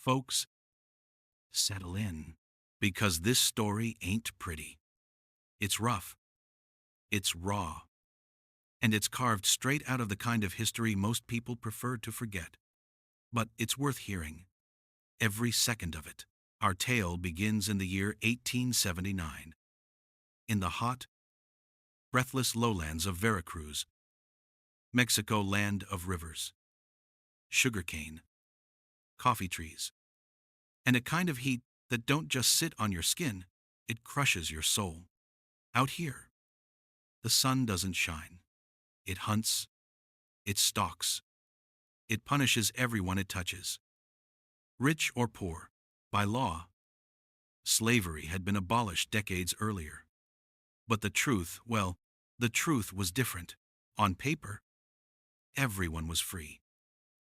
Folks, settle in, because this story ain't pretty. It's rough, it's raw, and it's carved straight out of the kind of history most people prefer to forget. But it's worth hearing, every second of it. Our tale begins in the year 1879, in the hot, breathless lowlands of Veracruz, Mexico, land of rivers, sugarcane, coffee trees, and a kind of heat that don't just sit on your skin, it crushes your soul. Out here, the sun doesn't shine. It hunts, it stalks, it punishes everyone it touches, rich or poor, by law. Slavery had been abolished decades earlier. But the truth, well, the truth was different. On paper, everyone was free.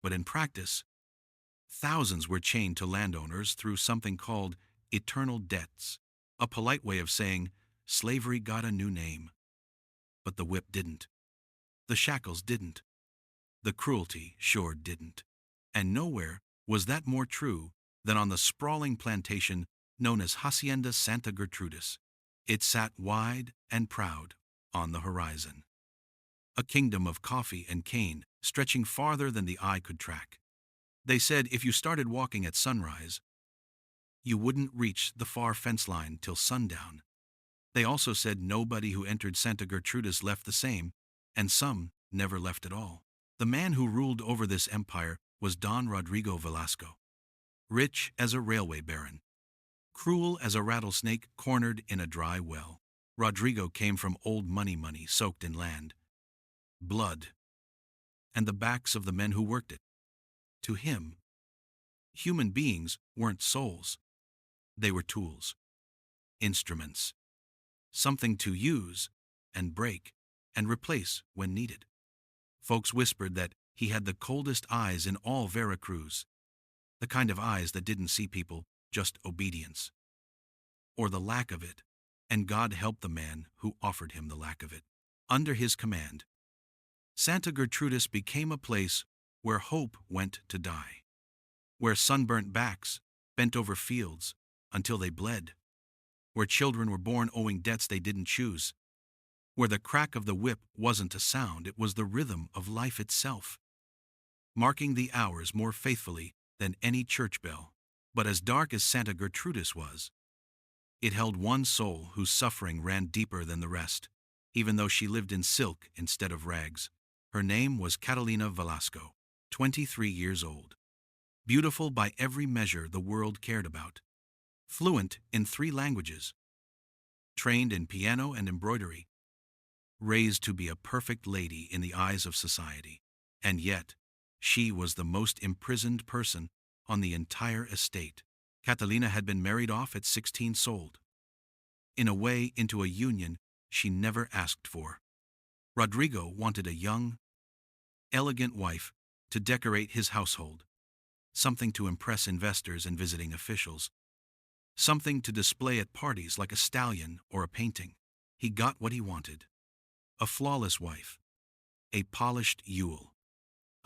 But in practice, thousands were chained to landowners through something called eternal debts, a polite way of saying slavery got a new name. But the whip didn't. The shackles didn't. The cruelty sure didn't. And nowhere was that more true than on the sprawling plantation known as Hacienda Santa Gertrudis. It sat wide and proud on the horizon, a kingdom of coffee and cane stretching farther than the eye could track. They said if you started walking at sunrise, you wouldn't reach the far fence line till sundown. They also said nobody who entered Santa Gertrudis left the same, and some never left at all. The man who ruled over this empire was Don Rodrigo Velasco, rich as a railway baron, cruel as a rattlesnake cornered in a dry well. Rodrigo came from old money soaked in land, blood, and the backs of the men who worked it. To him, human beings weren't souls. They were tools, instruments, something to use and break and replace when needed. Folks whispered that he had the coldest eyes in all Veracruz, the kind of eyes that didn't see people, just obedience, or the lack of it, and God help the man who offered him the lack of it. Under his command, Santa Gertrudis became a place where hope went to die, where sunburnt backs bent over fields until they bled, where children were born owing debts they didn't choose, where the crack of the whip wasn't a sound, it was the rhythm of life itself, marking the hours more faithfully than any church bell. But as dark as Santa Gertrudis was, it held one soul whose suffering ran deeper than the rest, even though she lived in silk instead of rags. Her name was Catalina Velasco, 23 years old, beautiful by every measure the world cared about, fluent in 3 languages, trained in piano and embroidery, raised to be a perfect lady in the eyes of society. And yet, she was the most imprisoned person on the entire estate. Catalina had been married off at 16, sold, in a way, into a union she never asked for. Rodrigo wanted a young, elegant wife to decorate his household, something to impress investors and visiting officials, something to display at parties like a stallion or a painting. He got what he wanted. A flawless wife, a polished Yule,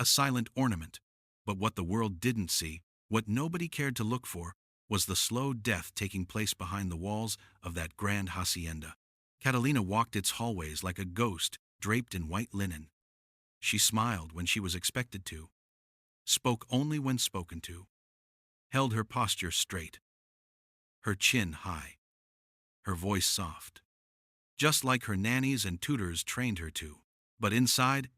a silent ornament. But what the world didn't see, what nobody cared to look for, was the slow death taking place behind the walls of that grand hacienda. Catalina walked its hallways like a ghost draped in white linen. She smiled when she was expected to, spoke only when spoken to, held her posture straight, her chin high, her voice soft, just like her nannies and tutors trained her to. But inside,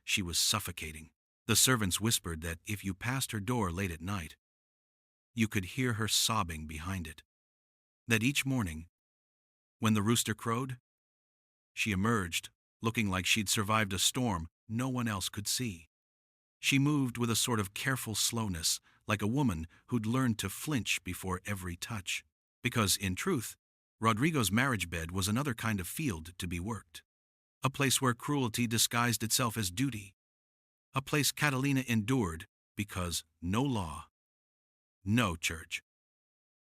she was suffocating. The servants whispered that if you passed her door late at night, you could hear her sobbing behind it. That each morning, when the rooster crowed, she emerged, looking like she'd survived a storm no one else could see. She moved with a sort of careful slowness, like a woman who'd learned to flinch before every touch. Because, in truth, Rodrigo's marriage bed was another kind of field to be worked. A place where cruelty disguised itself as duty. A place Catalina endured because no law, no church,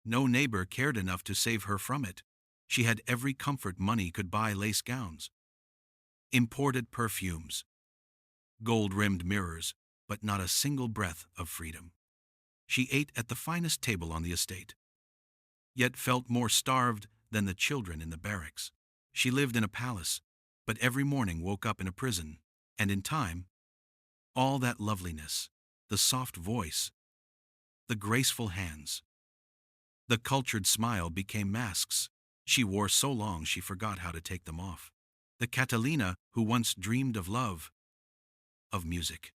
no neighbor cared enough to save her from it. She had every comfort money could buy: lace gowns, imported perfumes, gold-rimmed mirrors, but not a single breath of freedom. She ate at the finest table on the estate, yet felt more starved than the children in the barracks. She lived in a palace, but every morning woke up in a prison, and in time, all that loveliness, the soft voice, the graceful hands, the cultured smile became masks she wore so long she forgot how to take them off. The Catalina who once dreamed of love, of music,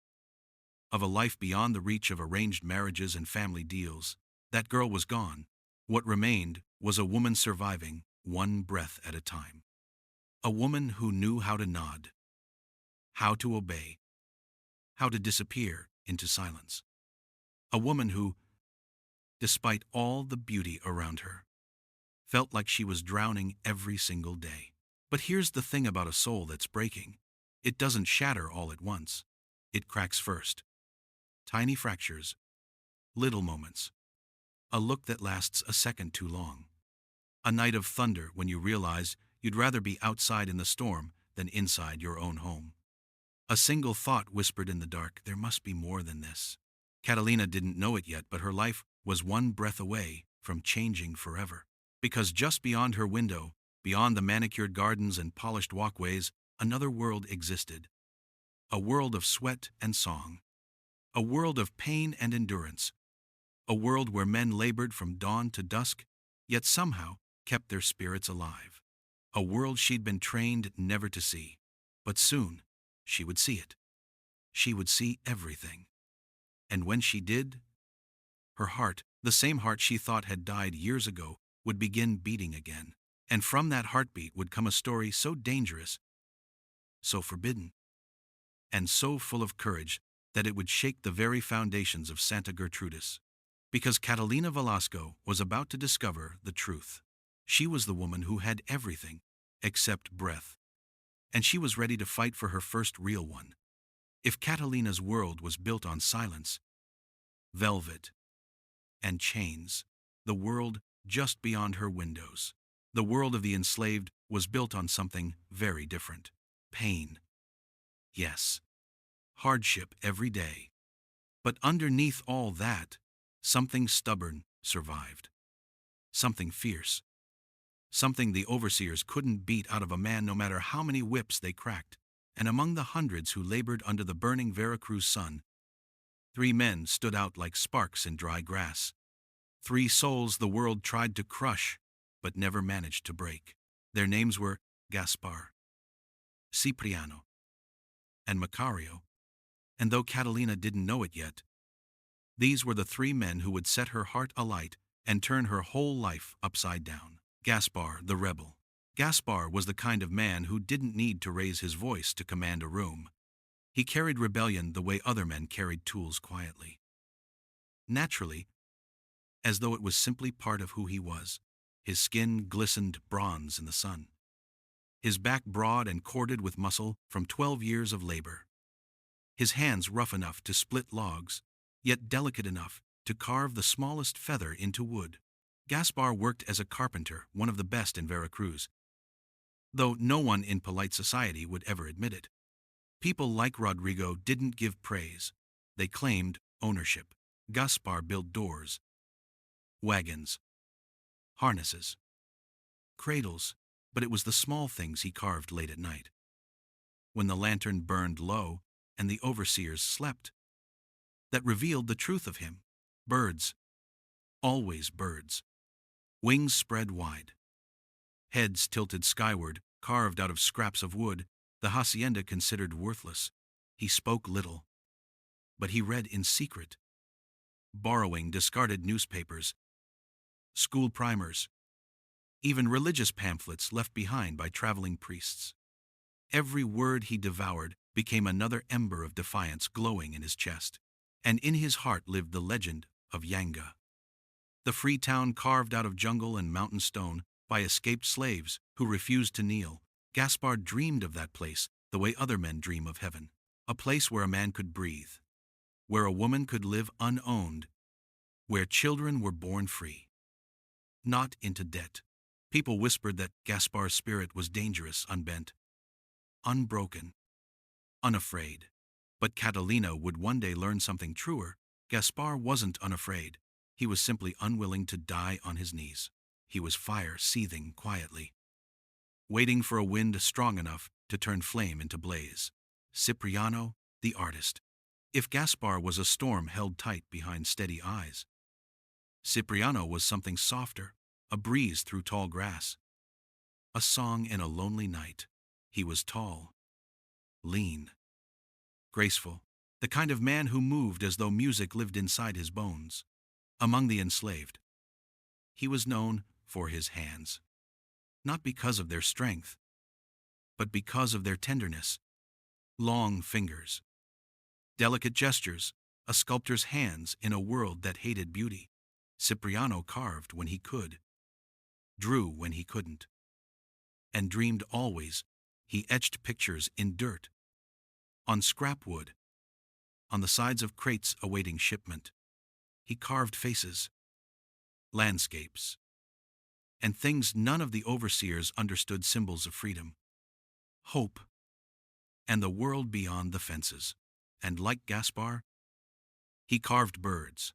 of a life beyond the reach of arranged marriages and family deals, that girl was gone. What remained was a woman surviving one breath at a time. A woman who knew how to nod, how to obey, how to disappear into silence. A woman who, despite all the beauty around her, felt like she was drowning every single day. But here's the thing about a soul that's breaking. It doesn't shatter all at once. It cracks first. Tiny fractures, little moments. A look that lasts a second too long. A night of thunder when you realize you'd rather be outside in the storm than inside your own home. A single thought whispered in the dark, there must be more than this. Catalina didn't know it yet, but her life was one breath away from changing forever. Because just beyond her window, beyond the manicured gardens and polished walkways, another world existed. A world of sweat and song. A world of pain and endurance. A world where men labored from dawn to dusk, yet somehow kept their spirits alive. A world she'd been trained never to see. But soon, she would see it. She would see everything. And when she did, her heart, the same heart she thought had died years ago, would begin beating again. And from that heartbeat would come a story so dangerous, so forbidden, and so full of courage that it would shake the very foundations of Santa Gertrudis. Because Catalina Velasco was about to discover the truth. She was the woman who had everything except breath. And she was ready to fight for her first real one. If Catalina's world was built on silence, velvet, and chains, the world just beyond her windows, the world of the enslaved, was built on something very different. Pain. Yes. Hardship every day. But underneath all that, something stubborn survived. Something fierce. Something the overseers couldn't beat out of a man no matter how many whips they cracked. And among the hundreds who labored under the burning Veracruz sun, 3 men stood out like sparks in dry grass. 3 souls the world tried to crush, but never managed to break. Their names were Gaspar, Cipriano, and Macario. And though Catalina didn't know it yet, these were the 3 men who would set her heart alight and turn her whole life upside down. Gaspar, the rebel. Gaspar was the kind of man who didn't need to raise his voice to command a room. He carried rebellion the way other men carried tools quietly. Naturally, as though it was simply part of who he was. His skin glistened bronze in the sun. His back broad and corded with muscle from 12 years of labor. His hands rough enough to split logs, yet delicate enough to carve the smallest feather into wood. Gaspar worked as a carpenter, one of the best in Veracruz, though no one in polite society would ever admit it. People like Rodrigo didn't give praise. They claimed ownership. Gaspar built doors, wagons, harnesses, cradles, but it was the small things he carved late at night, when the lantern burned low and the overseers slept, that revealed the truth of him. Birds, always birds, wings spread wide, heads tilted skyward, carved out of scraps of wood, the hacienda considered worthless. He spoke little, but he read in secret, borrowing discarded newspapers, school primers, even religious pamphlets left behind by traveling priests. Every word he devoured became another ember of defiance glowing in his chest. And in his heart lived the legend of Yanga, the free town carved out of jungle and mountain stone by escaped slaves who refused to kneel. Gaspar dreamed of that place the way other men dream of heaven, a place where a man could breathe, where a woman could live unowned, where children were born free, not into debt. People whispered that Gaspar's spirit was dangerous, unbent, unbroken, unafraid. But Catalina would one day learn something truer. Gaspar wasn't unafraid. He was simply unwilling to die on his knees. He was fire seething quietly, waiting for a wind strong enough to turn flame into blaze. Cipriano, the artist. If Gaspar was a storm held tight behind steady eyes, Cipriano was something softer, a breeze through tall grass, a song in a lonely night. He was tall, lean, graceful, the kind of man who moved as though music lived inside his bones. Among the enslaved, he was known for his hands, not because of their strength, but because of their tenderness. Long fingers, delicate gestures, a sculptor's hands in a world that hated beauty. Cipriano carved when he could, drew when he couldn't, and dreamed always. He etched pictures in dirt, on scrap wood, on the sides of crates awaiting shipment. He carved faces, landscapes, and things none of the overseers understood, symbols of freedom, hope, and the world beyond the fences. And like Gaspar, he carved birds.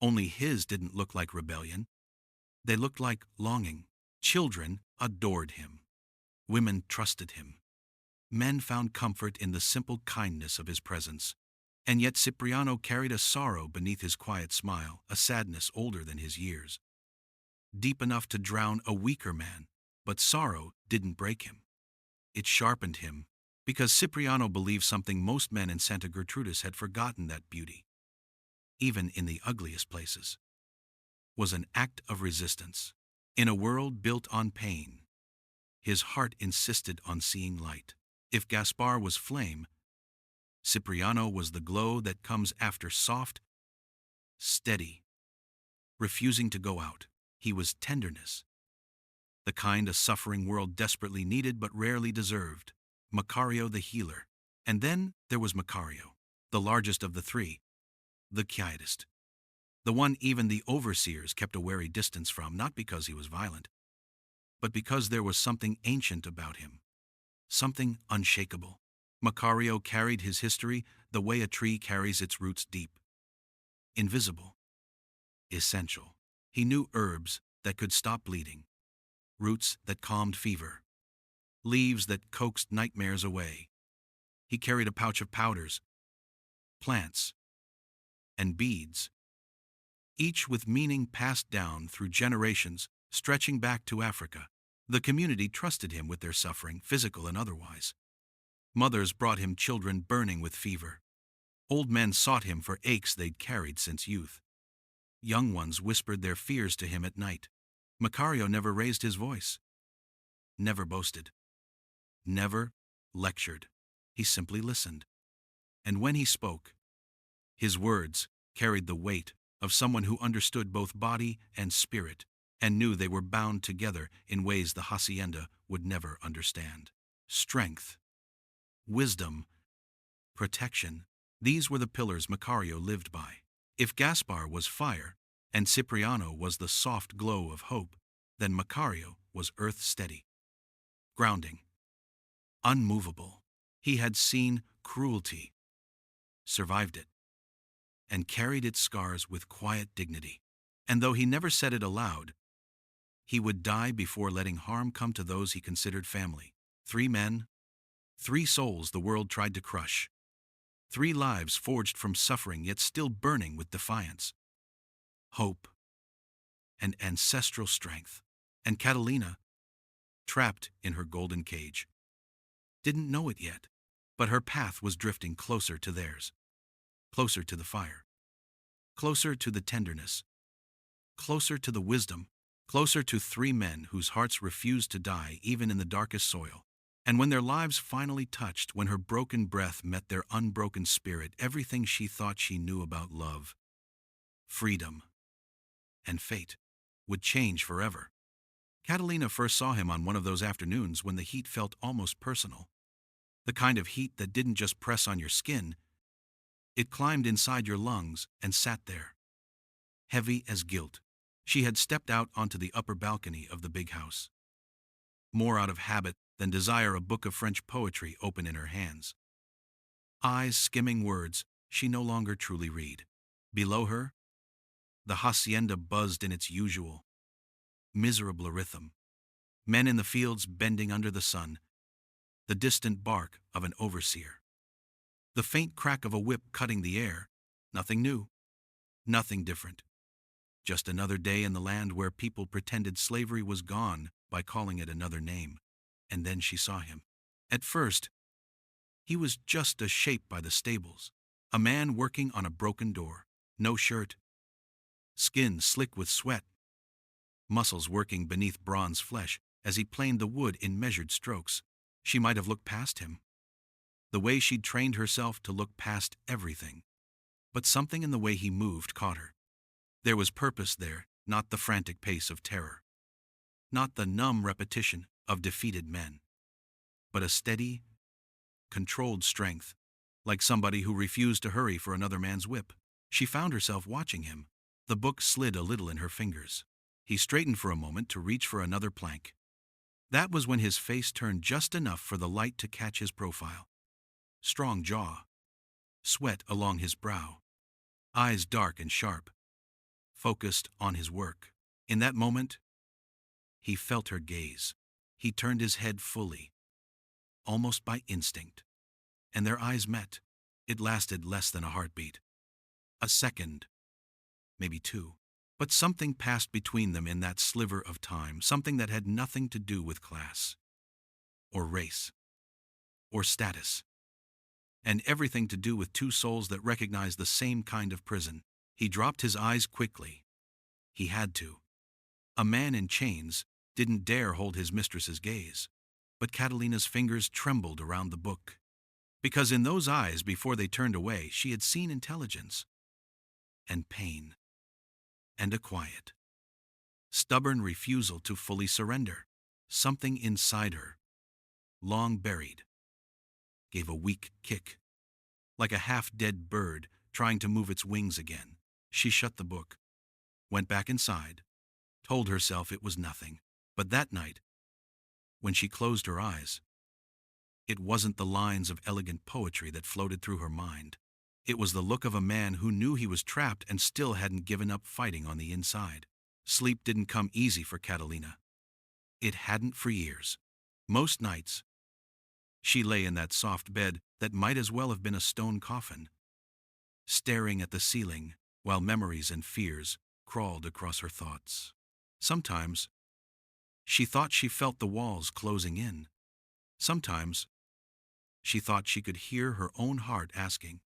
Only his didn't look like rebellion. They looked like longing. Children adored him. Women trusted him. Men found comfort in the simple kindness of his presence. And yet Cipriano carried a sorrow beneath his quiet smile, a sadness older than his years, deep enough to drown a weaker man. But sorrow didn't break him. It sharpened him, because Cipriano believed something most men in Santa Gertrudis had forgotten: that beauty, even in the ugliest places, was an act of resistance. In a world built on pain, his heart insisted on seeing light. If Gaspar was flame, Cipriano was the glow that comes after, soft, steady, refusing to go out. He was tenderness, the kind a suffering world desperately needed but rarely deserved. Macario the healer. And then there was Macario, the largest of the three, the quietest, the one even the overseers kept a wary distance from, not because he was violent, but because there was something ancient about him, something unshakable. Macario carried his history the way a tree carries its roots, deep, invisible, essential. He knew herbs that could stop bleeding, roots that calmed fever, leaves that coaxed nightmares away. He carried a pouch of powders, plants, and beads, each with meaning passed down through generations, stretching back to Africa. The community trusted him with their suffering, physical and otherwise. Mothers brought him children burning with fever. Old men sought him for aches they'd carried since youth. Young ones whispered their fears to him at night. Macario never raised his voice, never boasted, never lectured. He simply listened. And when he spoke, his words carried the weight of someone who understood both body and spirit, and knew they were bound together in ways the hacienda would never understand. Strength, wisdom, protection, these were the pillars Macario lived by. If Gaspar was fire, and Cipriano was the soft glow of hope, then Macario was earth steady, grounding, unmovable. He had seen cruelty, survived it, and carried its scars with quiet dignity. And though he never said it aloud, he would die before letting harm come to those he considered family. 3 men, 3 souls the world tried to crush. 3 lives forged from suffering yet still burning with defiance, hope, and ancestral strength. And Catalina, trapped in her golden cage, didn't know it yet, but her path was drifting closer to theirs, closer to the fire, closer to the tenderness, closer to the wisdom, closer to 3 men whose hearts refused to die even in the darkest soil. And when their lives finally touched, when her broken breath met their unbroken spirit, everything she thought she knew about love, freedom, and fate would change forever. Catalina first saw him on one of those afternoons when the heat felt almost personal. The kind of heat that didn't just press on your skin, it climbed inside your lungs and sat there, heavy as guilt. She had stepped out onto the upper balcony of the big house, more out of habit than desire, a book of French poetry open in her hands. Eyes skimming words she no longer truly read. Below her, the hacienda buzzed in its usual, miserable rhythm. Men in the fields bending under the sun, the distant bark of an overseer. The faint crack of a whip cutting the air. Nothing new, nothing different. Just another day in the land where people pretended slavery was gone by calling it another name. And then she saw him. At first, he was just a shape by the stables, a man working on a broken door, no shirt, skin slick with sweat, muscles working beneath bronze flesh as he planed the wood in measured strokes. She might have looked past him, the way she'd trained herself to look past everything. But something in the way he moved caught her. There was purpose there, not the frantic pace of terror, not the numb repetition of defeated men, but a steady, controlled strength, like somebody who refused to hurry for another man's whip. She found herself watching him. The book slid a little in her fingers. He straightened for a moment to reach for another plank. That was when his face turned just enough for the light to catch his profile. Strong jaw, sweat along his brow, eyes dark and sharp, focused on his work. In that moment, he felt her gaze. He turned his head fully, almost by instinct, and their eyes met. It lasted less than a heartbeat. A second, maybe two. But something passed between them in that sliver of time, something that had nothing to do with class, or race, or status, and everything to do with two souls that recognized the same kind of prison. He dropped his eyes quickly. He had to. A man in chains didn't dare hold his mistress's gaze, but Catalina's fingers trembled around the book. Because in those eyes, before they turned away, she had seen intelligence, and pain, and a quiet, stubborn refusal to fully surrender. Something inside her, long buried, gave a weak kick, like a half-dead bird trying to move its wings again. She shut the book, went back inside, told herself it was nothing. But that night, when she closed her eyes, it wasn't the lines of elegant poetry that floated through her mind. It was the look of a man who knew he was trapped and still hadn't given up fighting on the inside. Sleep didn't come easy for Catalina. It hadn't for years. Most nights, she lay in that soft bed that might as well have been a stone coffin, staring at the ceiling while memories and fears crawled across her thoughts. Sometimes, she thought she felt the walls closing in. Sometimes, she thought she could hear her own heart asking,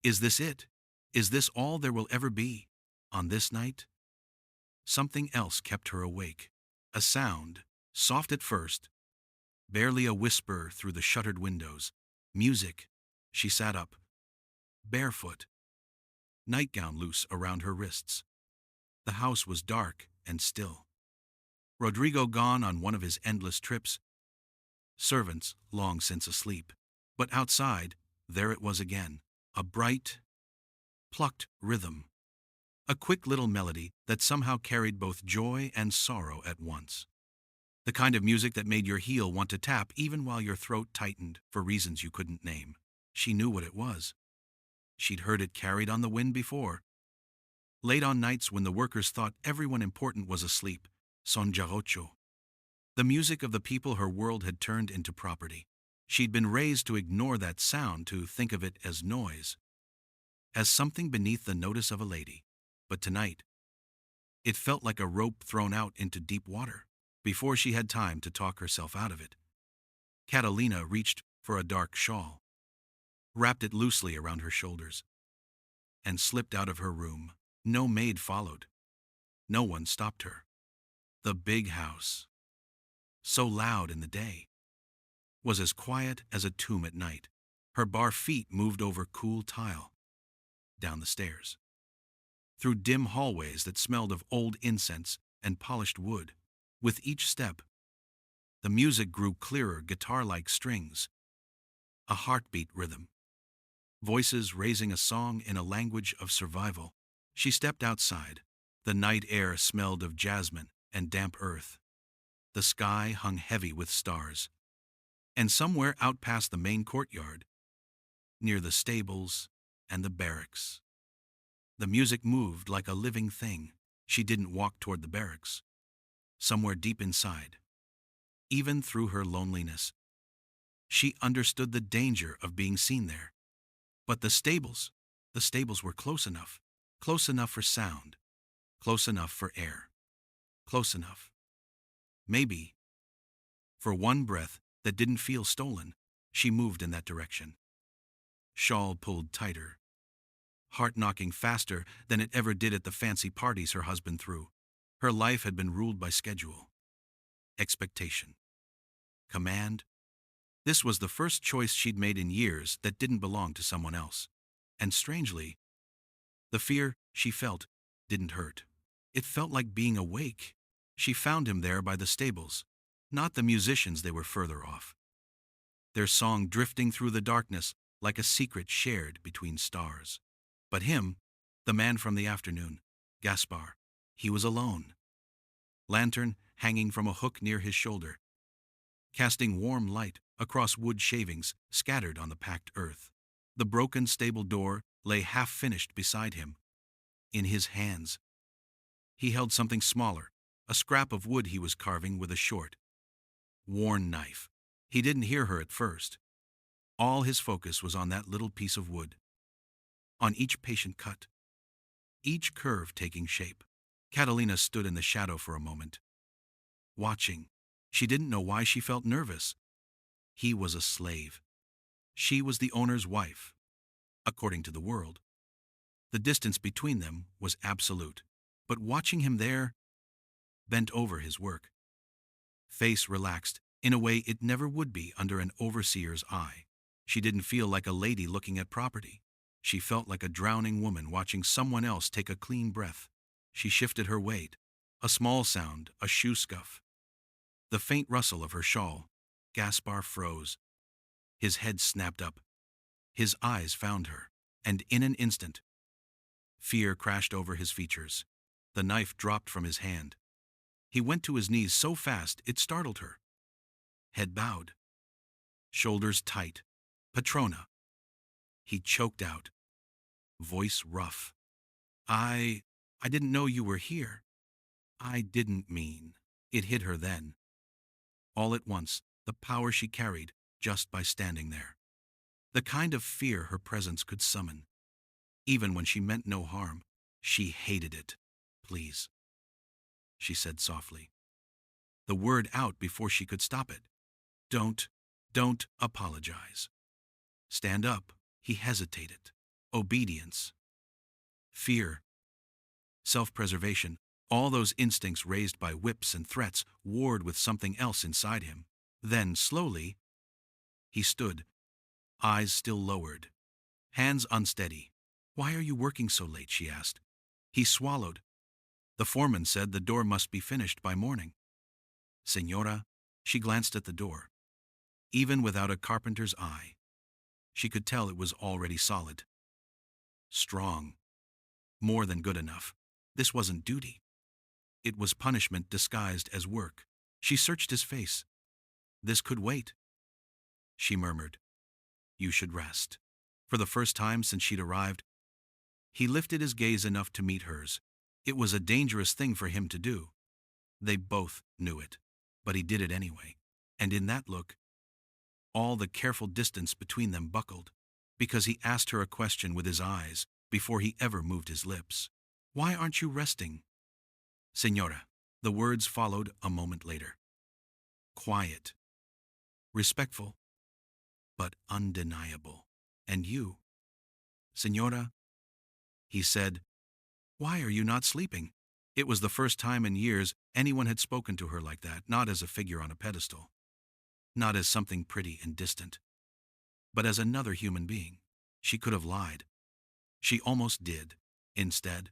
"Is this it? Is this all there will ever be?" On this night, something else kept her awake. A sound, soft at first, barely a whisper through the shuttered windows. Music. She sat up, barefoot, nightgown loose around her wrists. The house was dark and still. Rodrigo gone on one of his endless trips. Servants long since asleep. But outside, there it was again. A bright, plucked rhythm. A quick little melody that somehow carried both joy and sorrow at once. The kind of music that made your heel want to tap even while your throat tightened for reasons you couldn't name. She knew what it was. She'd heard it carried on the wind before. Late on nights when the workers thought everyone important was asleep, son jarocho. The music of the people her world had turned into property. She'd been raised to ignore that sound, to think of it as noise, as something beneath the notice of a lady. But tonight, it felt like a rope thrown out into deep water. Before she had time to talk herself out of it, Catalina reached for a dark shawl, wrapped it loosely around her shoulders, and slipped out of her room. No maid followed. No one stopped her. The big house, so loud in the day, was as quiet as a tomb at night. Her bare feet moved over cool tile, down the stairs, through dim hallways that smelled of old incense and polished wood. With each step, the music grew clearer, guitar-like strings, a heartbeat rhythm, voices raising a song in a language of survival. She stepped outside. The night air smelled of jasmine and damp earth. The sky hung heavy with stars. And somewhere out past the main courtyard, near the stables and the barracks, The music moved like a living thing. She didn't walk toward the barracks. Somewhere deep inside, even through her loneliness, she understood the danger of being seen there. But the stables were close enough for sound, close enough for air, close enough, maybe, for one breath that didn't feel stolen. She moved in that direction. Shawl pulled tighter, heart knocking faster than it ever did at the fancy parties her husband threw. Her life had been ruled by schedule, expectation, command. This was the first choice she'd made in years that didn't belong to someone else. And strangely, the fear she felt didn't hurt. It felt like being awake. She found him there by the stables, not the musicians, they were further off. Their song drifting through the darkness like a secret shared between stars. But him, the man from the afternoon, Gaspar, he was alone. Lantern hanging from a hook near his shoulder, casting warm light across wood shavings scattered on the packed earth. The broken stable door lay half-finished beside him. In his hands, he held something smaller, a scrap of wood he was carving with a short, worn knife. He didn't hear her at first. All his focus was on that little piece of wood, on each patient cut, each curve taking shape. Catalina stood in the shadow for a moment, watching. She didn't know why she felt nervous. He was a slave. She was the owner's wife, according to the world. The distance between them was absolute. But watching him there, bent over his work, face relaxed in a way it never would be under an overseer's eye, she didn't feel like a lady looking at property. She felt like a drowning woman watching someone else take a clean breath. She shifted her weight. A small sound, a shoe scuff, the faint rustle of her shawl. Gaspar froze. His head snapped up. His eyes found her, and in an instant, fear crashed over his features. The knife dropped from his hand. He went to his knees so fast it startled her. Head bowed, shoulders tight. Patrona. He choked out, voice rough. I didn't know you were here. I didn't mean. It hit her then. All at once, the power she carried just by standing there. The kind of fear her presence could summon. Even when she meant no harm, she hated it. Please, she said softly, the word out before she could stop it. Don't apologize. Stand up. He hesitated. Obedience, fear, self-preservation, all those instincts raised by whips and threats warred with something else inside him. Then, slowly, he stood, eyes still lowered, hands unsteady. Why are you working so late? She asked. He swallowed. The foreman said the door must be finished by morning. Señora, she glanced at the door. Even without a carpenter's eye, she could tell it was already solid. Strong. More than good enough. This wasn't duty. It was punishment disguised as work. She searched his face. This could wait. She murmured, you should rest. For the first time since she'd arrived, he lifted his gaze enough to meet hers. It was a dangerous thing for him to do. They both knew it, but he did it anyway. And in that look, all the careful distance between them buckled, because he asked her a question with his eyes before he ever moved his lips. Why aren't you resting? Señora, the words followed a moment later. Quiet, respectful, but undeniable. And you, Señora, he said, why are you not sleeping? It was the first time in years anyone had spoken to her like that, not as a figure on a pedestal, not as something pretty and distant, but as another human being. She could have lied. She almost did. Instead,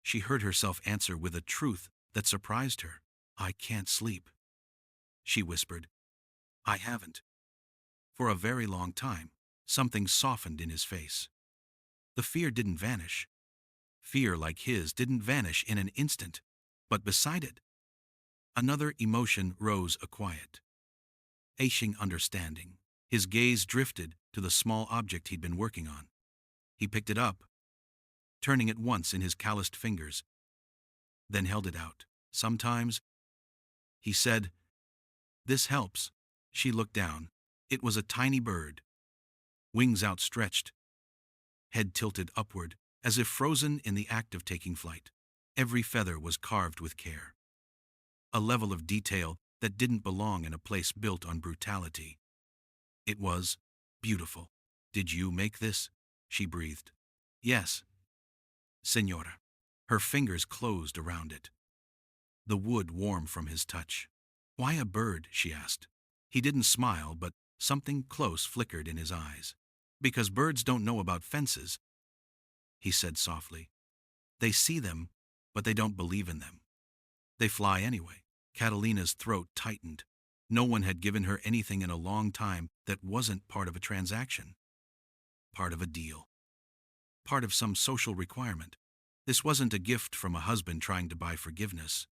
she heard herself answer with a truth that surprised her. I can't sleep, she whispered. I haven't. For a very long time. Something softened in his face. The fear didn't vanish. Fear like his didn't vanish in an instant, but beside it, another emotion rose, a quiet, aching understanding. His gaze drifted to the small object he'd been working on. He picked it up. turning it once in his calloused fingers, then held it out. Sometimes, he said, "This helps." She looked down. It was a tiny bird, wings outstretched, head tilted upward, as if frozen in the act of taking flight. Every feather was carved with care, a level of detail that didn't belong in a place built on brutality. It was beautiful. "Did you make this?" she breathed. "Yes, Senora." Her fingers closed around it, the wood warm from his touch. "Why a bird?" she asked. He didn't smile, but something close flickered in his eyes. "Because birds don't know about fences," he said softly. "They see them, but they don't believe in them. They fly anyway." Catalina's throat tightened. No one had given her anything in a long time that wasn't part of a transaction, part of a deal, part of some social requirement. This wasn't a gift from a husband trying to buy forgiveness,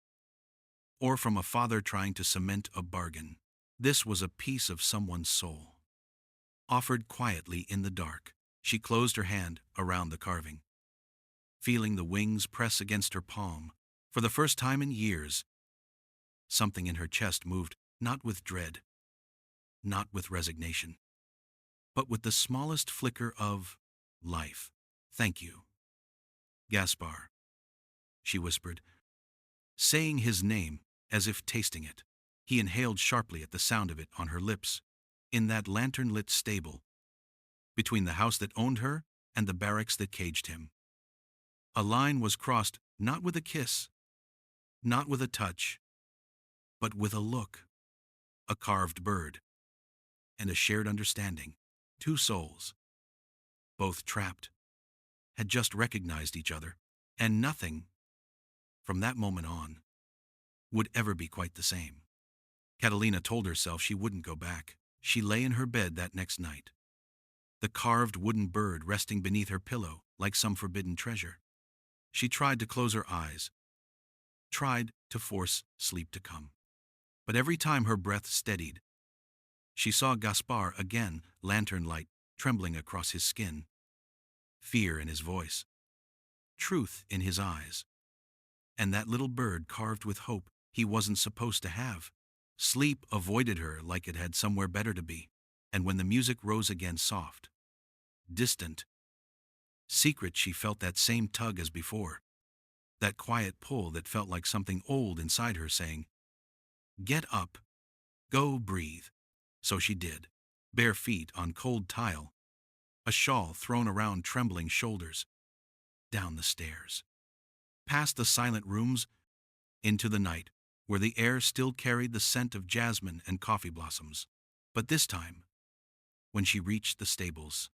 or from a father trying to cement a bargain. This was a piece of someone's soul, offered quietly in the dark. She closed her hand around the carving, feeling the wings press against her palm. For the first time in years, something in her chest moved, not with dread, not with resignation, but with the smallest flicker of life. "Thank you, Gaspar," she whispered, saying his name as if tasting it. He inhaled sharply at the sound of it on her lips, in that lantern-lit stable, between the house that owned her and the barracks that caged him. A line was crossed, not with a kiss, not with a touch, but with a look, a carved bird, and a shared understanding. Two souls, both trapped, had just recognized each other, and nothing, from that moment on, would ever be quite the same. Catalina told herself she wouldn't go back. She lay in her bed that next night, the carved wooden bird resting beneath her pillow like some forbidden treasure. She tried to close her eyes, tried to force sleep to come. But every time her breath steadied, she saw Gaspar again, lantern light trembling across his skin, fear in his voice, truth in his eyes, and that little bird carved with hope he wasn't supposed to have. Sleep avoided her like it had somewhere better to be, and when the music rose again soft, distant, secret, she felt that same tug as before, that quiet pull that felt like something old inside her saying, "Get up, go breathe." So she did, bare feet on cold tile, a shawl thrown around trembling shoulders, down the stairs, past the silent rooms, into the night, where the air still carried the scent of jasmine and coffee blossoms. But this time, when she reached the stables,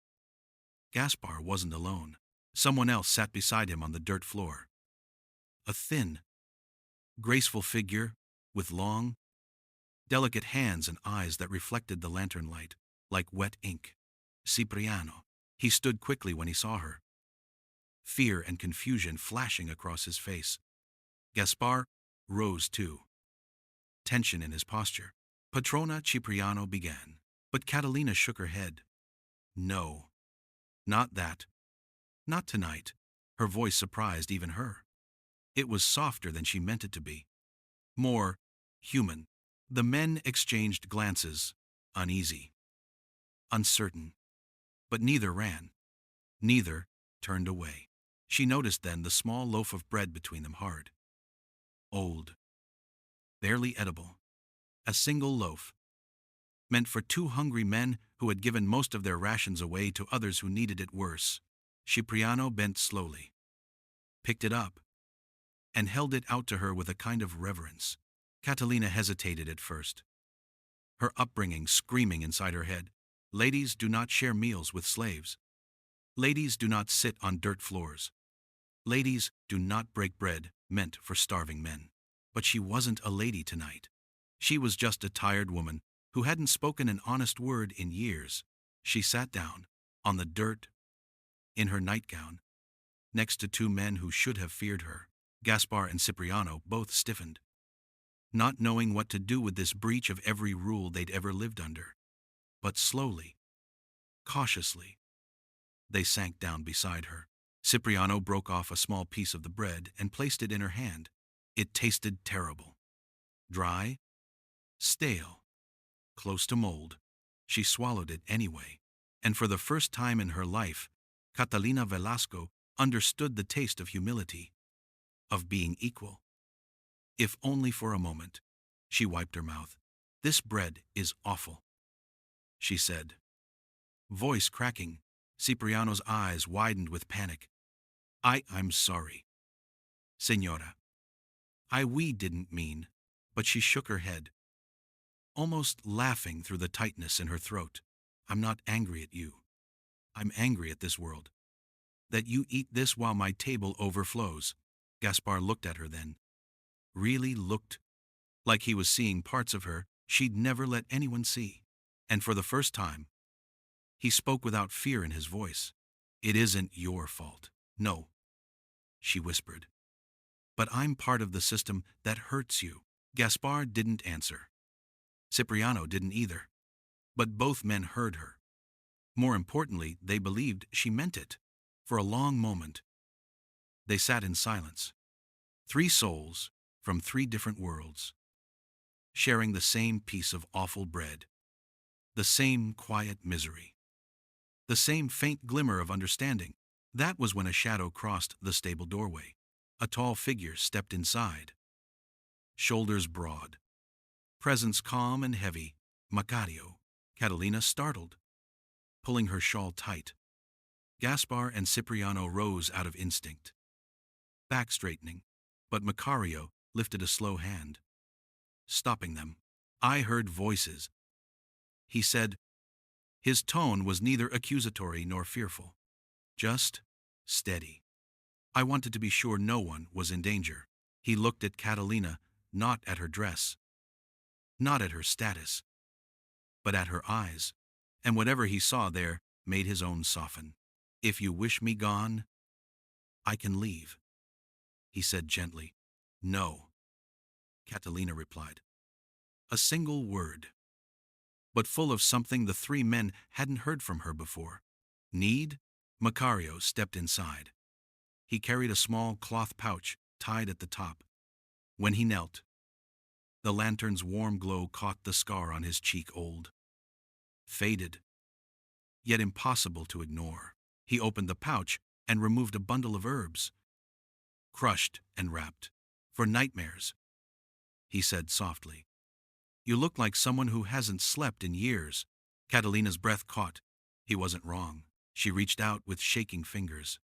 Gaspar wasn't alone. Someone else sat beside him on the dirt floor. A thin, graceful figure with long, delicate hands and eyes that reflected the lantern light like wet ink. Cipriano. He stood quickly when he saw her, fear and confusion flashing across his face. Gaspar rose too, tension in his posture. "Patrona," Cipriano began, but Catalina shook her head. "No, not that. Not tonight." Her voice surprised even her. It was softer than she meant it to be, more human. The men exchanged glances, uneasy, uncertain, but neither ran, neither turned away. She noticed then the small loaf of bread between them, hard, old, barely edible. A single loaf, meant for two hungry men who had given most of their rations away to others who needed it worse. Cipriano bent slowly, picked it up, and held it out to her with a kind of reverence. Catalina hesitated at first, her upbringing screaming inside her head. Ladies do not share meals with slaves. Ladies do not sit on dirt floors. Ladies do not break bread meant for starving men. But she wasn't a lady tonight. She was just a tired woman who hadn't spoken an honest word in years. She sat down, on the dirt, in her nightgown, next to two men who should have feared her. Gaspar and Cipriano both stiffened, not knowing what to do with this breach of every rule they'd ever lived under. But slowly, cautiously, they sank down beside her. Cipriano broke off a small piece of the bread and placed it in her hand. It tasted terrible. Dry, stale, close to mold. She swallowed it anyway, and for the first time in her life, Catalina Velasco understood the taste of humility, of being equal. If only for a moment. She wiped her mouth. "This bread is awful," she said. Voice cracking, Cipriano's eyes widened with panic. I'm sorry, Senora. We didn't mean," but she shook her head, almost laughing through the tightness in her throat. "I'm not angry at you. I'm angry at this world. That you eat this while my table overflows." Gaspar looked at her then. Really looked like he was seeing parts of her she'd never let anyone see. And for the first time, he spoke without fear in his voice. "It isn't your fault. No," she whispered. "But I'm part of the system that hurts you." Gaspar didn't answer. Cipriano didn't either. But both men heard her. More importantly, they believed she meant it. For a long moment, they sat in silence. Three souls from three different worlds, sharing the same piece of awful bread, the same quiet misery, the same faint glimmer of understanding. That was when a shadow crossed the stable doorway. A tall figure stepped inside. Shoulders broad, presence calm and heavy. Macario. Catalina startled, pulling her shawl tight. Gaspar and Cipriano rose out of instinct, back straightening, but Macario lifted a slow hand, stopping them. "I heard voices," he said. His tone was neither accusatory nor fearful, just steady. "I wanted to be sure no one was in danger." He looked at Catalina, not at her dress, not at her status, but at her eyes, and whatever he saw there made his own soften. "If you wish me gone, I can leave," he said gently. "No," Catalina replied. A single word, but full of something the three men hadn't heard from her before. "Need?" Macario stepped inside. He carried a small cloth pouch tied at the top. When he knelt, the lantern's warm glow caught the scar on his cheek, old, faded, yet impossible to ignore. He opened the pouch and removed a bundle of herbs, crushed and wrapped. "For nightmares," he said softly. "You look like someone who hasn't slept in years." Catalina's breath caught. He wasn't wrong. She reached out with shaking fingers.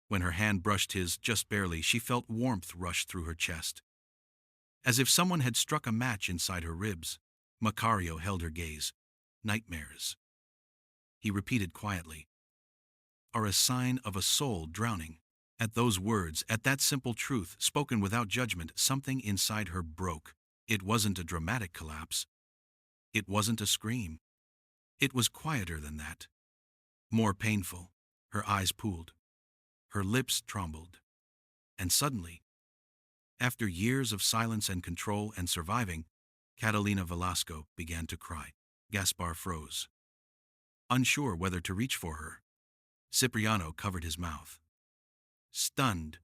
When her hand brushed his, just barely, she felt warmth rush through her chest, as if someone had struck a match inside her ribs. Macario held her gaze. "Nightmares," he repeated quietly, "are a sign of a soul drowning." At those words, at that simple truth, spoken without judgment, something inside her broke. It wasn't a dramatic collapse. It wasn't a scream. It was quieter than that. More painful. Her eyes pooled. Her lips trembled. And suddenly, after years of silence and control and surviving, Catalina Velasco began to cry. Gaspar froze, unsure whether to reach for her. Cipriano covered his mouth. Stunned,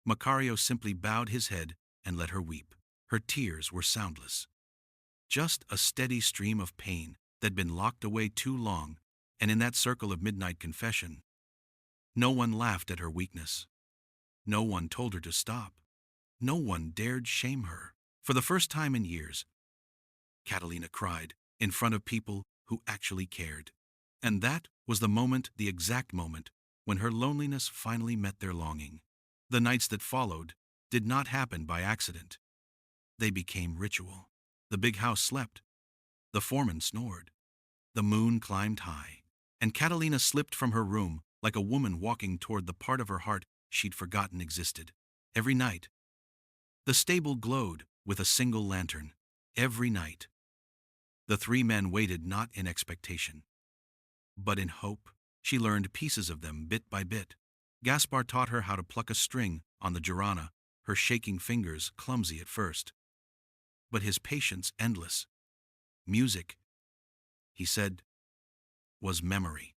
Macario simply bowed his head and let her weep. Her tears were soundless, just a steady stream of pain that'd been locked away too long. And in that circle of midnight confession, no one laughed at her weakness. No one told her to stop. No one dared shame her. For the first time in years, Catalina cried in front of people who actually cared. And that was the moment, the exact moment, when her loneliness finally met their longing. The nights that followed did not happen by accident. They became ritual. The big house slept. The foreman snored. The moon climbed high. And Catalina slipped from her room like a woman walking toward the part of her heart she'd forgotten existed. Every night, the stable glowed with a single lantern. Every night, the three men waited not in expectation, but in hope. She learned pieces of them bit by bit. Gaspar taught her how to pluck a string on the jarana, her shaking fingers clumsy at first, but his patience endless. Music, he said, was memory.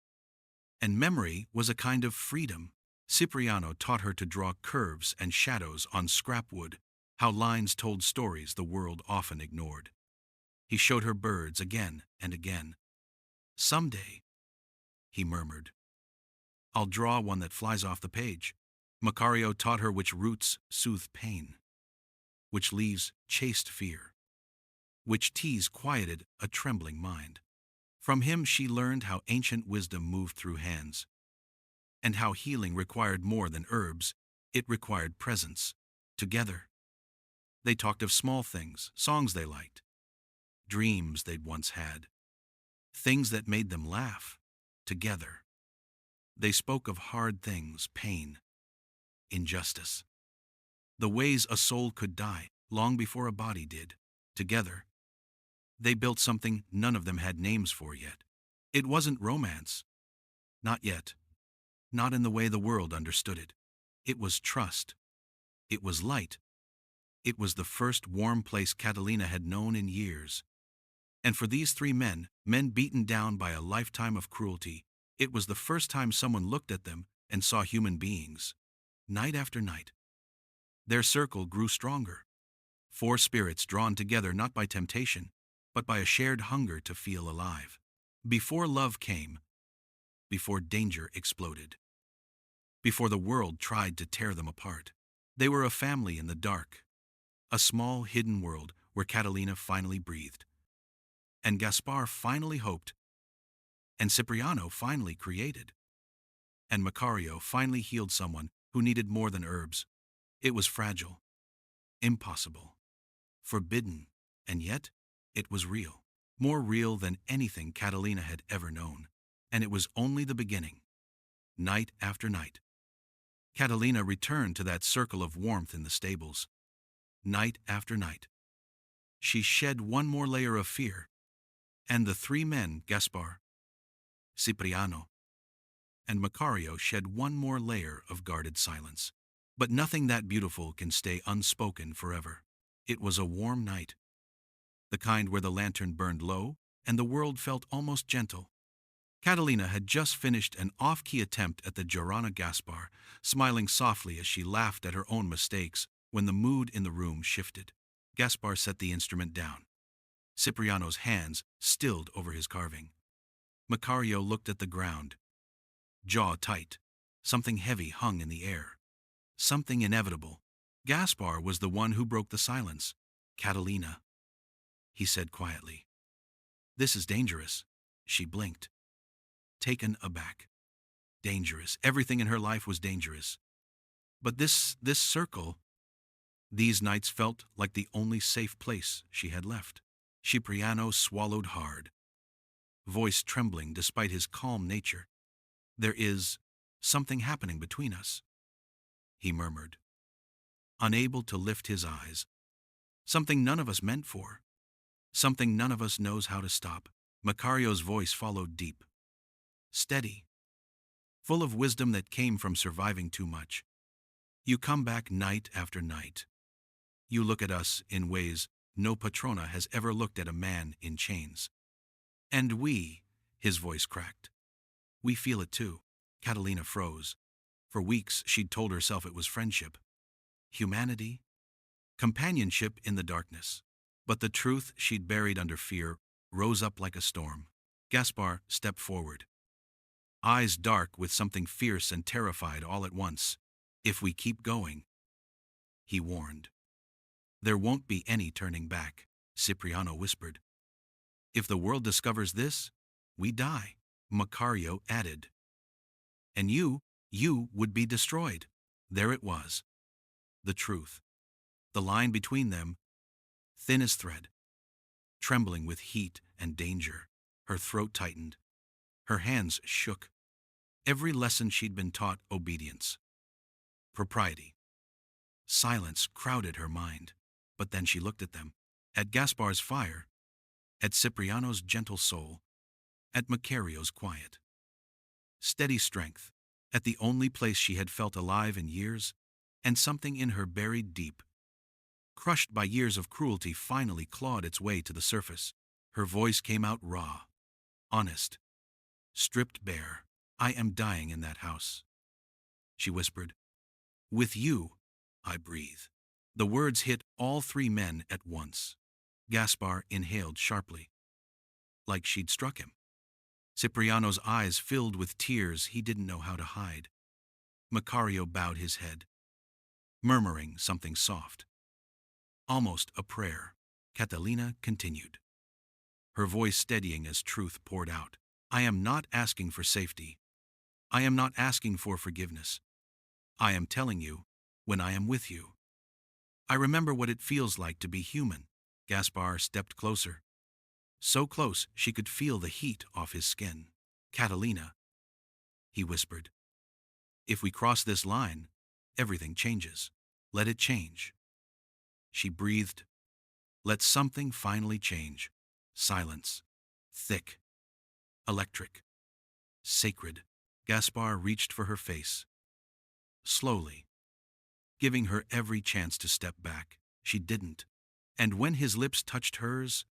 And memory was a kind of freedom. Cipriano taught her to draw curves and shadows on scrap wood, how lines told stories the world often ignored. He showed her birds again and again. Someday, he murmured, I'll draw one that flies off the page. Macario taught her which roots soothe pain, which leaves chased fear, which teas quieted a trembling mind. From him she learned how ancient wisdom moved through hands, and how healing required more than herbs, it required presence. Together, they talked of small things, songs they liked, dreams they'd once had, things that made them laugh. Together, they spoke of hard things, pain, injustice, the ways a soul could die long before a body did. Together, they built something none of them had names for yet. It wasn't romance. Not yet. Not in the way the world understood it. It was trust. It was light. It was the first warm place Catalina had known in years. And for these three men beaten down by a lifetime of cruelty, it was the first time someone looked at them and saw human beings. Night after night, their circle grew stronger. Four spirits drawn together not by temptation, but by a shared hunger to feel alive. Before love came, before danger exploded, before the world tried to tear them apart, they were a family in the dark, a small hidden world where Catalina finally breathed, and Gaspar finally hoped, and Cipriano finally created, and Macario finally healed someone who needed more than herbs. It was fragile, impossible, forbidden, and yet it was real, more real than anything Catalina had ever known. And it was only the beginning. Night after night, Catalina returned to that circle of warmth in the stables. Night after night, she shed one more layer of fear, and the three men, Gaspar, Cipriano, and Macario, shed one more layer of guarded silence. But nothing that beautiful can stay unspoken forever. It was a warm night, the kind where the lantern burned low and the world felt almost gentle. Catalina had just finished an off-key attempt at the Jarana Gaspar, smiling softly as she laughed at her own mistakes when the mood in the room shifted. Gaspar set the instrument down. Cipriano's hands stilled over his carving. Macario looked at the ground, jaw tight. Something heavy hung in the air. Something inevitable. Gaspar was the one who broke the silence. Catalina, he said quietly. This is dangerous. She blinked, taken aback. Dangerous. Everything in her life was dangerous. But this circle, these nights felt like the only safe place she had left. Cipriano swallowed hard, voice trembling despite his calm nature. There is something happening between us, he murmured, unable to lift his eyes. Something none of us meant for. Something none of us knows how to stop. Macario's voice followed deep, steady, full of wisdom that came from surviving too much. You come back night after night. You look at us in ways no patrona has ever looked at a man in chains. And we, his voice cracked, we feel it too. Catalina froze. For weeks she'd told herself it was friendship, humanity, companionship in the darkness. But the truth she'd buried under fear rose up like a storm. Gaspar stepped forward, eyes dark with something fierce and terrified all at once. If we keep going, he warned, there won't be any turning back. Cipriano whispered. If the world discovers this, we die, Macario added. And you would be destroyed. There it was. The truth. The line between them, thin as thread. Trembling with heat and danger, her throat tightened. Her hands shook. Every lesson she'd been taught, obedience, propriety. Silence crowded her mind. But then she looked at them. At Gaspar's fire, at Cipriano's gentle soul, at Macario's quiet, steady strength, at the only place she had felt alive in years, and something in her buried deep, crushed by years of cruelty, finally clawed its way to the surface. Her voice came out raw, honest, stripped bare. I am dying in that house. she whispered. With you, I breathe. The words hit all three men at once. Gaspar inhaled sharply, like she'd struck him. Cipriano's eyes filled with tears he didn't know how to hide. Macario bowed his head, murmuring something soft, almost a prayer. Catalina continued, her voice steadying as truth poured out. I am not asking for safety. I am not asking for forgiveness. I am telling you, when I am with you, I remember what it feels like to be human. Gaspar stepped closer, so close she could feel the heat off his skin. Catalina, he whispered, if we cross this line, everything changes. Let it change. She breathed. Let something finally change. Silence. Thick. Electric. Sacred. Gaspar reached for her face. Slowly. Giving her every chance to step back. She didn't. And when his lips touched hers,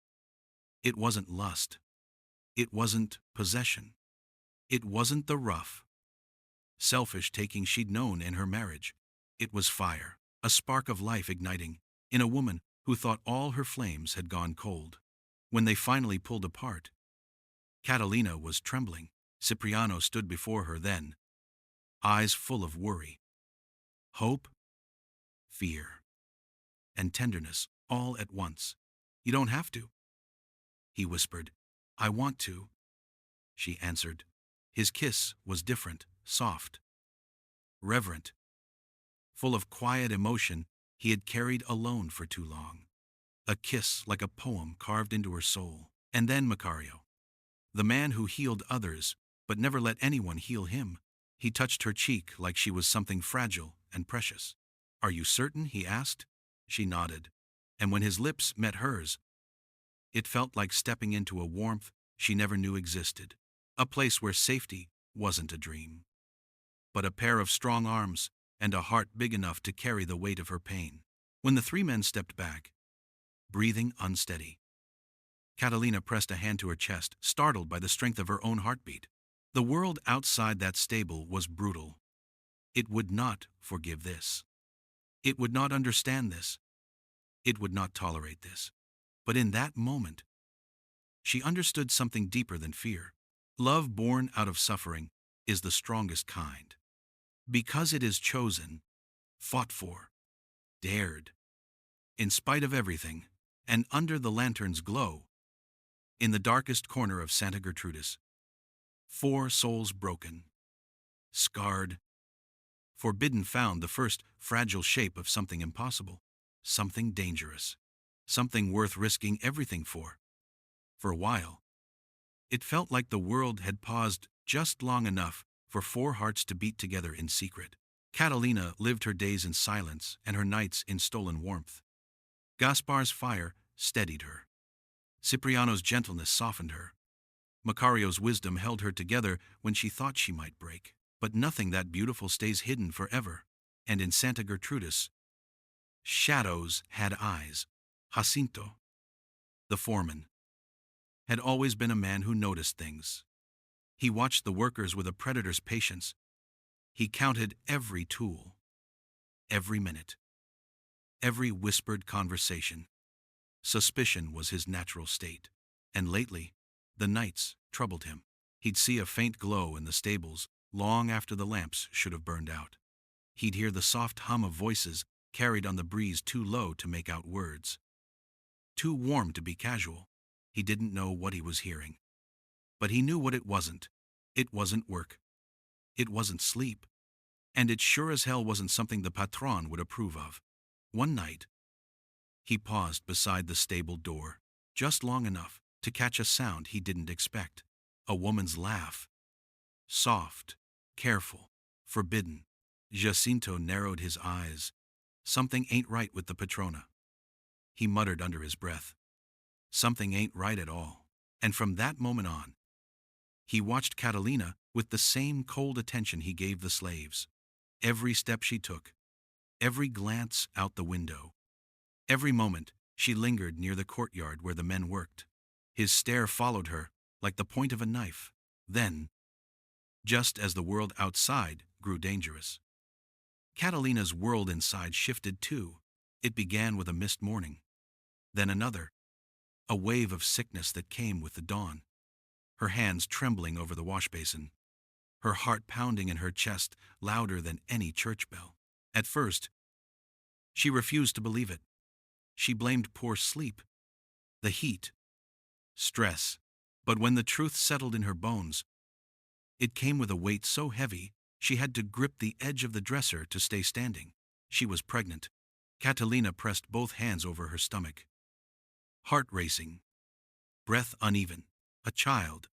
it wasn't lust. It wasn't possession. It wasn't the rough, selfish taking she'd known in her marriage. It was fire, a spark of life igniting, in a woman who thought all her flames had gone cold. When they finally pulled apart, Catalina was trembling. Cipriano stood before her then, eyes full of worry, hope, fear, and tenderness all at once. You don't have to, he whispered. I want to, she answered. His kiss was different, soft, reverent, full of quiet emotion he had carried alone for too long. A kiss like a poem carved into her soul. And then Macario, the man who healed others but never let anyone heal him. He touched her cheek like she was something fragile and precious. Are you certain? He asked. She nodded, and when his lips met hers, it felt like stepping into a warmth she never knew existed, a place where safety wasn't a dream, but a pair of strong arms and a heart big enough to carry the weight of her pain. When the three men stepped back, breathing unsteady, Catalina pressed a hand to her chest, startled by the strength of her own heartbeat. The world outside that stable was brutal. It would not forgive this. It would not understand this. It would not tolerate this. But in that moment, she understood something deeper than fear. Love born out of suffering is the strongest kind. Because it is chosen, fought for, dared, in spite of everything, and under the lantern's glow, in the darkest corner of Santa Gertrudis, 4 souls broken, scarred, forbidden found the first fragile shape of something impossible, something dangerous, something worth risking everything for. For a while, it felt like the world had paused just long enough for 4 hearts to beat together in secret. Catalina lived her days in silence and her nights in stolen warmth. Gaspar's fire steadied her. Cipriano's gentleness softened her. Macario's wisdom held her together when she thought she might break. But nothing that beautiful stays hidden forever. And in Santa Gertrudis, shadows had eyes. Jacinto, the foreman, had always been a man who noticed things. He watched the workers with a predator's patience. He counted every tool, every minute, every whispered conversation. Suspicion was his natural state, and lately, the nights troubled him. He'd see a faint glow in the stables long after the lamps should have burned out. He'd hear the soft hum of voices carried on the breeze too low to make out words, too warm to be casual. He didn't know what he was hearing, but he knew what it wasn't. It wasn't work. It wasn't sleep. And it sure as hell wasn't something the patron would approve of. One night, he paused beside the stable door, just long enough to catch a sound he didn't expect. A woman's laugh. Soft, careful, forbidden. Jacinto narrowed his eyes. Something ain't right with the patrona, he muttered under his breath. Something ain't right at all. And from that moment on, he watched Catalina with the same cold attention he gave the slaves. Every step she took, every glance out the window, every moment she lingered near the courtyard where the men worked. His stare followed her like the point of a knife. Then, just as the world outside grew dangerous, Catalina's world inside shifted too. It began with a mist morning, then another, a wave of sickness that came with the dawn, her hands trembling over the wash basin, her heart pounding in her chest louder than any church bell. At first, she refused to believe it. She blamed poor sleep, the heat, stress. But when the truth settled in her bones, it came with a weight so heavy she had to grip the edge of the dresser to stay standing. She was pregnant. Catalina pressed both hands over her stomach. Heart racing, breath uneven, a child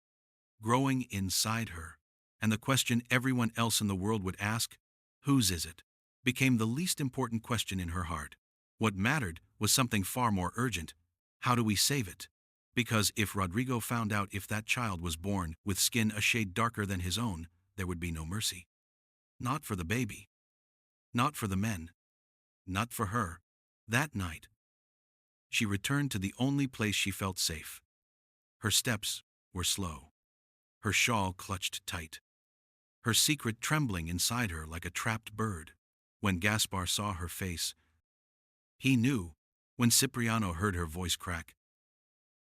growing inside her. And the question everyone else in the world would ask, whose is it, became the least important question in her heart. What mattered was something far more urgent. How do we save it? Because if Rodrigo found out if that child was born with skin a shade darker than his own, there would be no mercy. Not for the baby. Not for the men. Not for her. That night, she returned to the only place she felt safe. Her steps were slow. Her shawl clutched tight, her secret trembling inside her like a trapped bird. When Gaspar saw her face, he knew. When Cipriano heard her voice crack,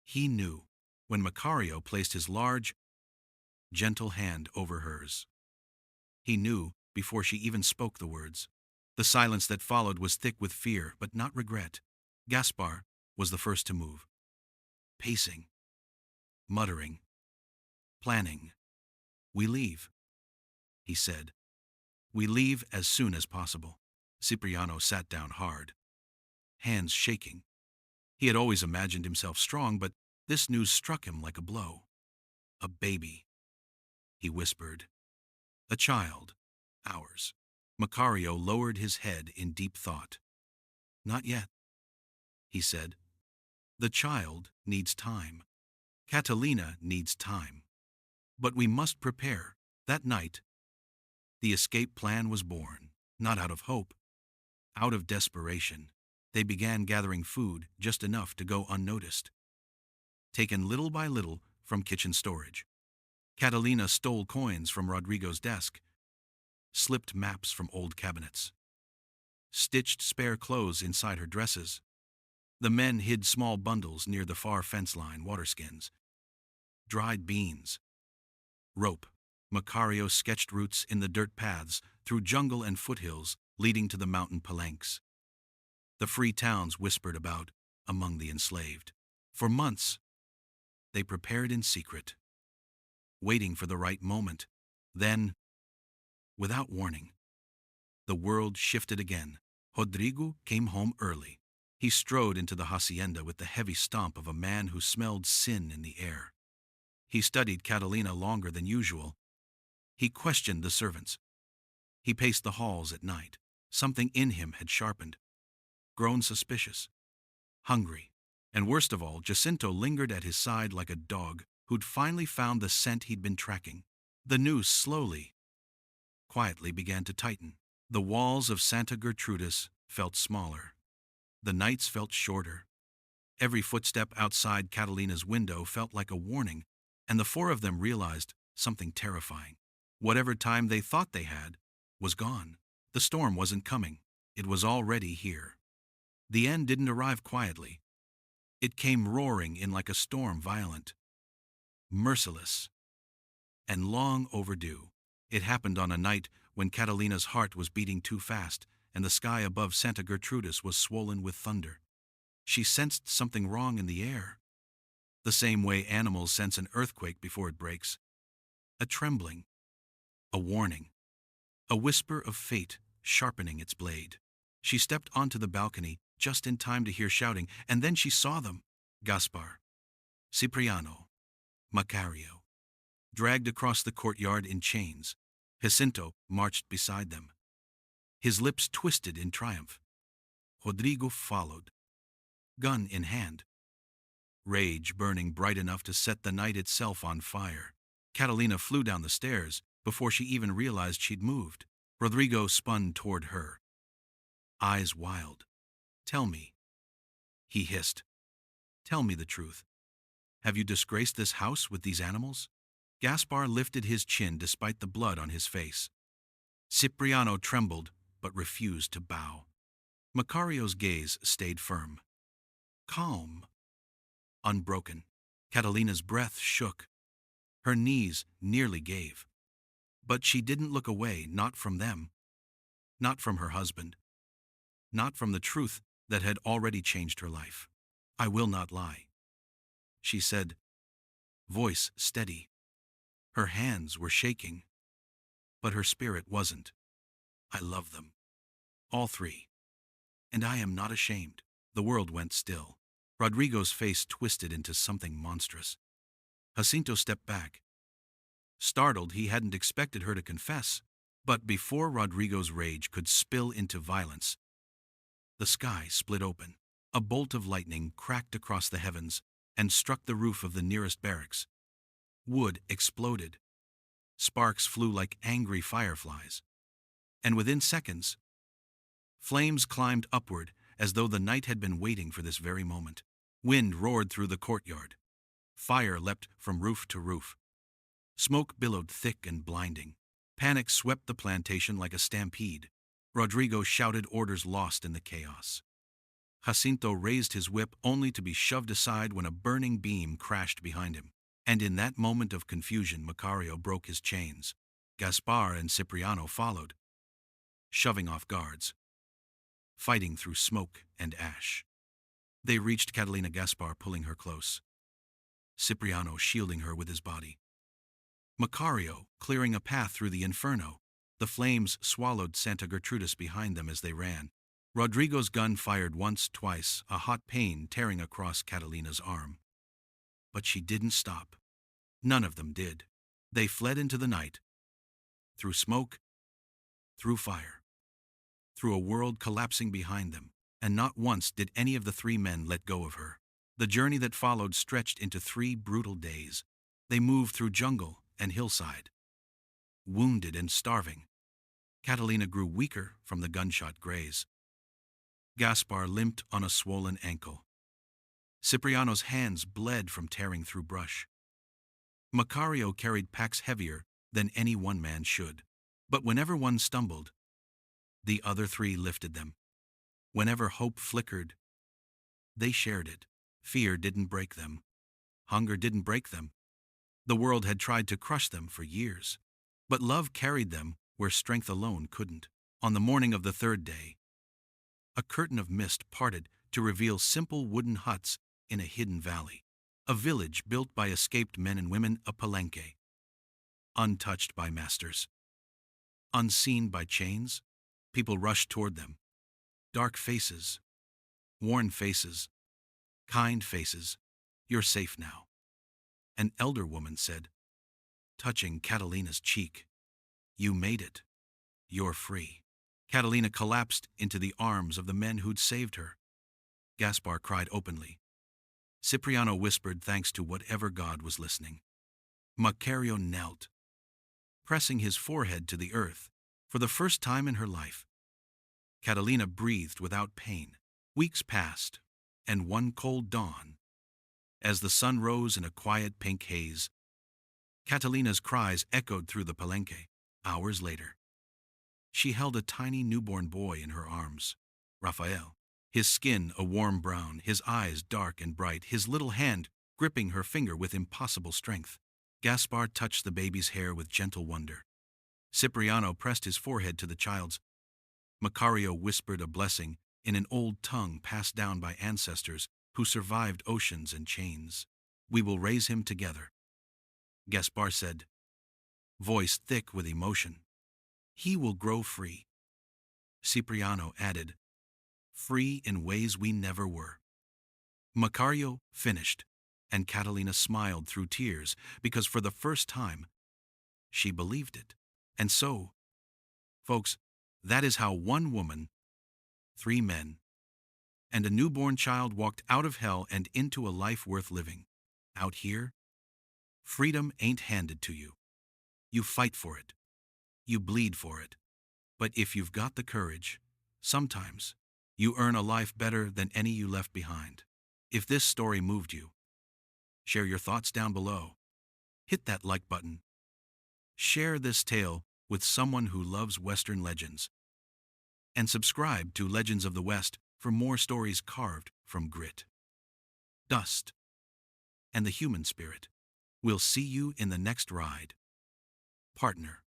he knew. When Macario placed his large, gentle hand over hers, he knew before she even spoke the words. The silence that followed was thick with fear, but not regret. Gaspar was the first to move, pacing, muttering, planning. "We leave," he said. "We leave as soon as possible." Cipriano sat down hard, hands shaking. He had always imagined himself strong, but this news struck him like a blow. "A baby," he whispered. "A child. Ours." Macario lowered his head in deep thought. "Not yet," he said. "The child needs time. Catalina needs time. But we must prepare." That night, the escape plan was born, not out of hope, out of desperation. They began gathering food, just enough to go unnoticed, taken little by little from kitchen storage. Catalina stole coins from Rodrigo's desk, slipped maps from old cabinets, stitched spare clothes inside her dresses. The men hid small bundles near the far fence line, waterskins, dried beans, rope. Macario sketched routes in the dirt paths through jungle and foothills leading to the mountain palenques. The free towns whispered about among the enslaved. For months, they prepared in secret, waiting for the right moment. Then, without warning, the world shifted again. Rodrigo came home early. He strode into the hacienda with the heavy stomp of a man who smelled sin in the air. He studied Catalina longer than usual. He questioned the servants. He paced the halls at night. Something in him had sharpened, grown suspicious, hungry. And worst of all, Jacinto lingered at his side like a dog who'd finally found the scent he'd been tracking. The noose slowly, quietly began to tighten. The walls of Santa Gertrudis felt smaller. The nights felt shorter. Every footstep outside Catalina's window felt like a warning, and the four of them realized something terrifying. Whatever time they thought they had was gone. The storm wasn't coming. It was already here. The end didn't arrive quietly. It came roaring in like a storm, violent, merciless, and long overdue. It happened on a night when Catalina's heart was beating too fast and the sky above Santa Gertrudis was swollen with thunder. She sensed something wrong in the air, the same way animals sense an earthquake before it breaks. A trembling, a warning, a whisper of fate sharpening its blade. She stepped onto the balcony just in time to hear shouting, and then she saw them. Gaspar, Cipriano, Macario, dragged across the courtyard in chains. Jacinto marched beside them, his lips twisted in triumph. Rodrigo followed, gun in hand, rage burning bright enough to set the night itself on fire. Catalina flew down the stairs before she even realized she'd moved. Rodrigo spun toward her, eyes wild. "Tell me," he hissed. "Tell me the truth. Have you disgraced this house with these animals?" Gaspar lifted his chin despite the blood on his face. Cipriano trembled, but refused to bow. Macario's gaze stayed firm, calm, unbroken. Catalina's breath shook. Her knees nearly gave. But she didn't look away, not from them, not from her husband, not from the truth that had already changed her life. "I will not lie," she said, voice steady. Her hands were shaking, but her spirit wasn't. "I love them, all three, and I am not ashamed." The world went still. Rodrigo's face twisted into something monstrous. Jacinto stepped back. Startled, he hadn't expected her to confess. But before Rodrigo's rage could spill into violence, the sky split open. A bolt of lightning cracked across the heavens and struck the roof of the nearest barracks. Wood exploded. Sparks flew like angry fireflies. And within seconds, flames climbed upward as though the night had been waiting for this very moment. Wind roared through the courtyard. Fire leapt from roof to roof. Smoke billowed thick and blinding. Panic swept the plantation like a stampede. Rodrigo shouted orders lost in the chaos. Jacinto raised his whip only to be shoved aside when a burning beam crashed behind him. And in that moment of confusion, Macario broke his chains. Gaspar and Cipriano followed, shoving off guards, fighting through smoke and ash. They reached Catalina, Gaspar pulling her close, Cipriano shielding her with his body. Macario clearing a path through the inferno. The flames swallowed Santa Gertrudis behind them as they ran. Rodrigo's gun fired once, twice, a hot pain tearing across Catalina's arm. But she didn't stop. None of them did. They fled into the night, through smoke, through fire, through a world collapsing behind them, and not once did any of the three men let go of her. The journey that followed stretched into 3 brutal days. They moved through jungle and hillside, wounded and starving. Catalina grew weaker from the gunshot graze. Gaspar limped on a swollen ankle. Cipriano's hands bled from tearing through brush. Macario carried packs heavier than any one man should. But whenever one stumbled, the other 3 lifted them. Whenever hope flickered, they shared it. Fear didn't break them. Hunger didn't break them. The world had tried to crush them for years. But love carried them where strength alone couldn't. On the morning of the 3rd day, a curtain of mist parted to reveal simple wooden huts in a hidden valley. A village built by escaped men and women, a palenque. Untouched by masters. Unseen by chains, people rushed toward them. Dark faces, worn faces, kind faces. "You're safe now," an elder woman said, touching Catalina's cheek. "You made it. You're free." Catalina collapsed into the arms of the men who'd saved her. Gaspar cried openly. Cipriano whispered thanks to whatever God was listening. Macario knelt, pressing his forehead to the earth. For the first time in her life, Catalina breathed without pain. Weeks passed, and one cold dawn, as the sun rose in a quiet pink haze, Catalina's cries echoed through the palenque. Hours later, she held a tiny newborn boy in her arms, Rafael. His skin a warm brown, his eyes dark and bright, his little hand gripping her finger with impossible strength. Gaspar touched the baby's hair with gentle wonder. Cipriano pressed his forehead to the child's. Macario whispered a blessing in an old tongue passed down by ancestors who survived oceans and chains. "We will raise him together," Gaspar said, voice thick with emotion. "He will grow free." Cipriano added, "Free in ways we never were." Macario finished, and Catalina smiled through tears because for the first time, she believed it. And so, folks, that is how one woman, 3 men, and a newborn child walked out of hell and into a life worth living. Out here, freedom ain't handed to you. You fight for it. You bleed for it. But if you've got the courage, sometimes you earn a life better than any you left behind. If this story moved you, share your thoughts down below. Hit that like button. Share this tale with someone who loves Western legends. And subscribe to Legends of the West for more stories carved from grit, dust, and the human spirit. We'll see you in the next ride, partner.